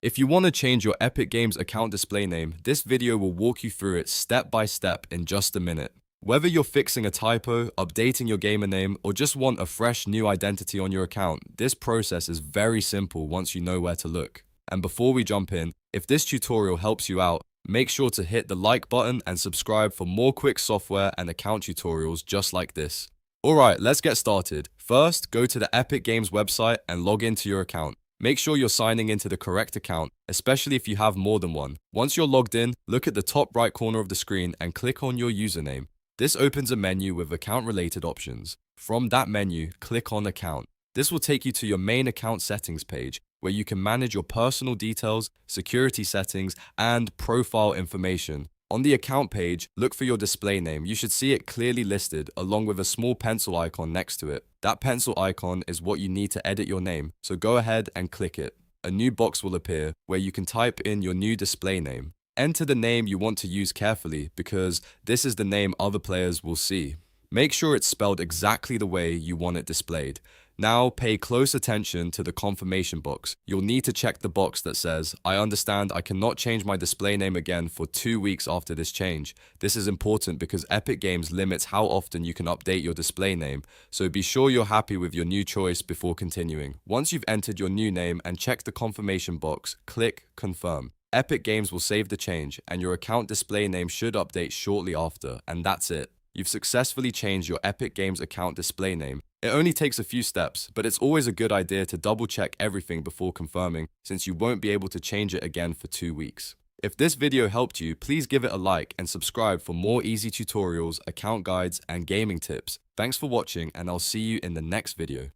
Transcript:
If you want to change your Epic Games account display name, this video will walk you through it step by step in just a minute. Whether you're fixing a typo, updating your gamer name, or just want a fresh new identity on your account, this process is very simple once you know where to look. And before we jump in, if this tutorial helps you out, make sure to hit the like button and subscribe for more quick software and account tutorials just like this. Alright, let's get started. First, go to the Epic Games website and log into your account. Make sure you're signing into the correct account, especially if you have more than one. Once you're logged in, look at the top right corner of the screen and click on your username. This opens a menu with account-related options. From that menu, click on Account. This will take you to your main account settings page, where you can manage your personal details, security settings, and profile information. On the account page, look for your display name. You should see it clearly listed along with a small pencil icon next to it. That pencil icon is what you need to edit your name, so go ahead and click it. A new box will appear where you can type in your new display name. Enter the name you want to use carefully because this is the name other players will see. Make sure it's spelled exactly the way you want it displayed. Now pay close attention to the confirmation box. You'll need to check the box that says, I understand I cannot change my display name again for 2 weeks after this change. This is important because Epic Games limits how often you can update your display name, so be sure you're happy with your new choice before continuing. Once you've entered your new name and checked the confirmation box, click Confirm. Epic Games will save the change and your account display name should update shortly after, and that's it. You've successfully changed your Epic Games account display name. It only takes a few steps, but it's always a good idea to double check everything before confirming, since you won't be able to change it again for 2 weeks. If this video helped you, please give it a like and subscribe for more easy tutorials, account guides, and gaming tips. Thanks for watching, and I'll see you in the next video.